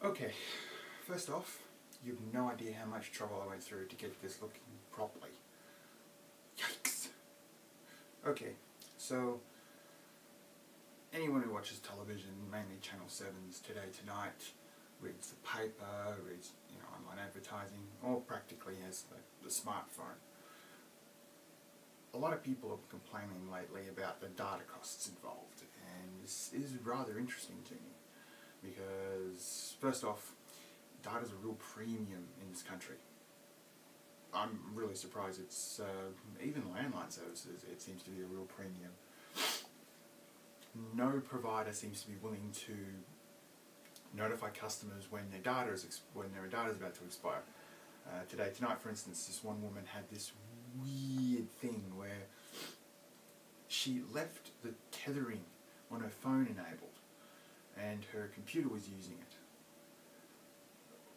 Okay, first off, you have no idea how much trouble I went through to get this looking properly. Yikes! Okay, so anyone who watches television, mainly Channel 7's Today Tonight, reads the paper, reads online advertising, or practically has the smartphone. A lot of people have been complaining lately about the data costs involved, and this is rather interesting to me because, first off, data is a real premium in this country. I'm really surprised it's, even landline services, it seems to be a real premium. No provider seems to be willing to notify customers when their data is about to expire. Today Tonight, for instance, this one woman had this weird thing where she left the tethering on her phone enabled and her computer was using it.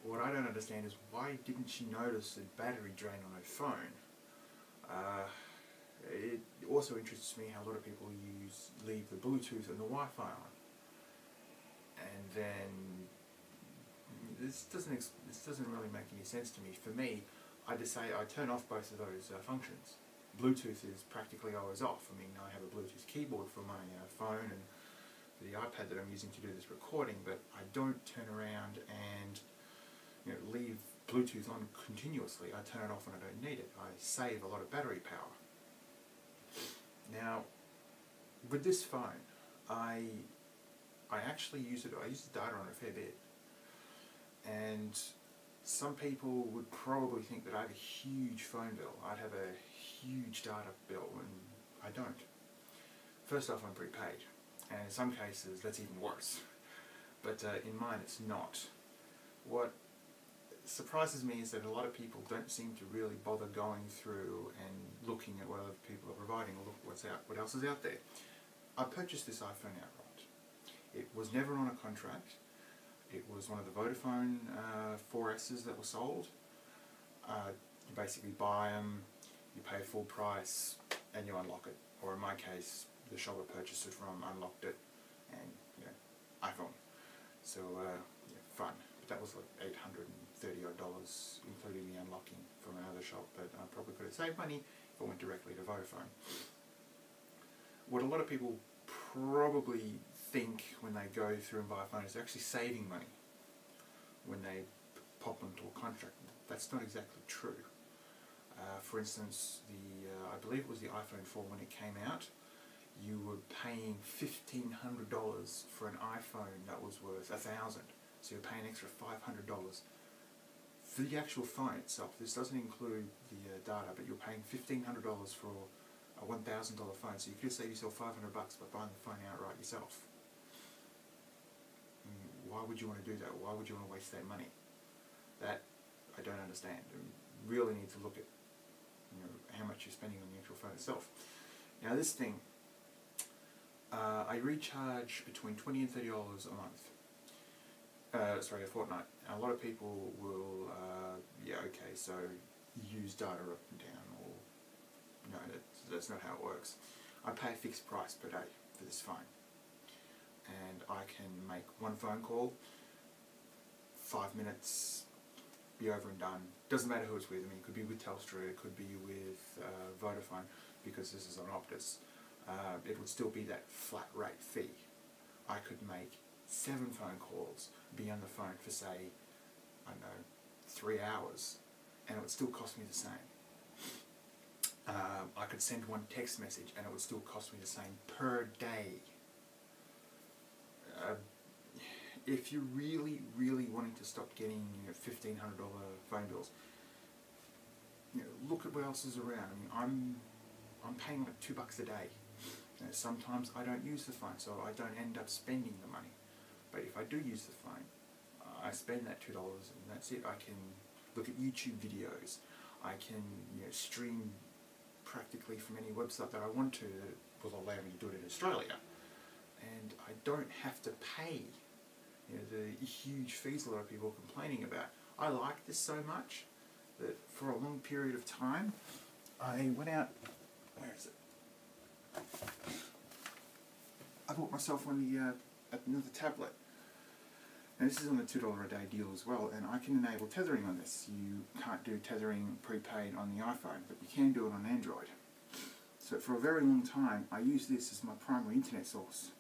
What I don't understand is why didn't she notice a battery drain on her phone? It also interests me how a lot of people leave the Bluetooth and the Wi-Fi on, and then this doesn't really make any sense to me. For me, I turn off both of those functions. Bluetooth is practically always off. I mean, I have a Bluetooth keyboard for my phone and for the iPad that I'm using to do this recording, but I don't turn around and leave Bluetooth on continuously. I turn it off when I don't need it. I save a lot of battery power. Now, with this phone, I actually use the data on a fair bit, and some people would probably think that I have a huge phone bill. I'd have a huge data bill, and I don't. First off, I'm prepaid, and in some cases that's even worse. But in mine, it's not. What surprises me is that a lot of people don't seem to really bother going through and looking at what other people are providing or look what else is out there. I purchased this iPhone outright. It was never on a contract. It was one of the Vodafone 4S's that were sold. You basically buy them, you pay full price, and you unlock it. Or in my case, the shop I purchased it from unlocked it, and iPhone. So fun. But that was like $830 odd, including the unlocking from another shop. But I probably could have saved money if I went directly to Vodafone. What a lot of people probably think when they go through and buy a phone is they're actually saving money when they pop into a contract. That's not exactly true. For instance, I believe it was the iPhone 4 when it came out, you were paying $1,500 for an iPhone that was worth $1,000. So you're paying an extra $500 for the actual phone itself. This doesn't include the data, but you're paying $1,500 for a $1,000 phone. So you could save yourself $500 by buying the phone outright yourself. Why would you want to do that? Why would you want to waste that money? That I don't understand. You really need to look at how much you're spending on the actual phone itself. Now this thing, I recharge between $20 and $30 a month. A fortnight. A lot of people will, so use data up and down, or no, that's not how it works. I pay a fixed price per day for this phone, and I can make one phone call, 5 minutes, be over and done. Doesn't matter who it's with. I mean, it could be with Telstra, it could be with Vodafone, because this is on Optus. It would still be that flat rate fee. I could make 7 phone calls, be on the phone for say, 3 hours, and it would still cost me the same. I could send one text message and it would still cost me the same per day. If you're really, really wanting to stop getting $1,500 phone bills, look at what else is around. I mean, I'm paying like $2 a day. Sometimes I don't use the phone, so I don't end up spending the money. But if I do use the phone, I spend that $2 and that's it. I can look at YouTube videos. I can stream practically from any website that I want to that will allow me to do it in Australia. And I don't have to pay the huge fees a lot of people are complaining about. I like this so much that for a long period of time, I went out, where is it? I bought myself another tablet. And this is on the $2 a day deal as well, and I can enable tethering on this. You can't do tethering prepaid on the iPhone, but you can do it on Android. So for a very long time, I used this as my primary internet source.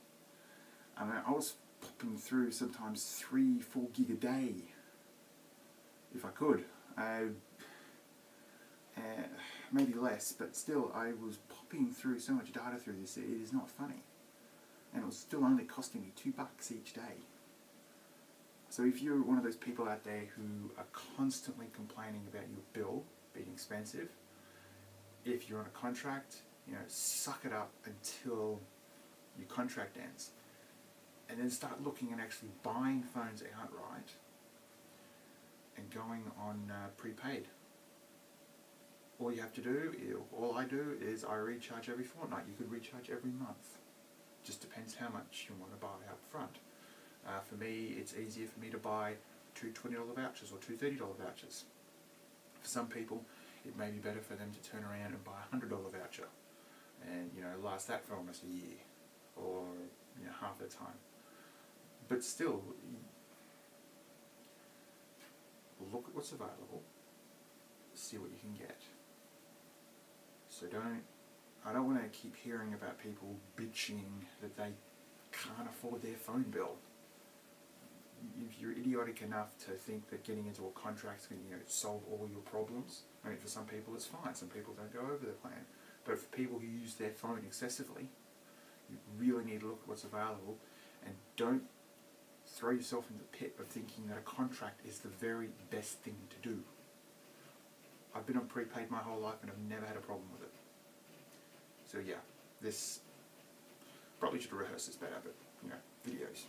I mean, I was popping through sometimes 3-4 gig a day, if I could. Maybe less, but still, I was popping through so much data through this, it is not funny. And it was still only costing me $2 each day. So if you're one of those people out there who are constantly complaining about your bill being expensive, if you're on a contract, suck it up until your contract ends. And then start looking at actually buying phones outright and going on prepaid. All you have to do, all I do is I recharge every fortnight. You could recharge every month. Just depends how much you want to buy up front. For me, it's easier for me to buy 2 $20 vouchers or 2 $30 vouchers. For some people, it may be better for them to turn around and buy a $100 voucher and last that for almost a year or half the time. But still, look at what's available, see what you can get. So I don't want to keep hearing about people bitching that they can't afford their phone bill. If you're idiotic enough to think that getting into a contract can solve all your problems, I mean, for some people it's fine. Some people don't go over the plan. But for people who use their phone excessively, you really need to look at what's available and don't throw yourself in the pit of thinking that a contract is the very best thing to do. I've been on prepaid my whole life and I've never had a problem with it. So yeah, this probably should have rehearsed this better, but videos.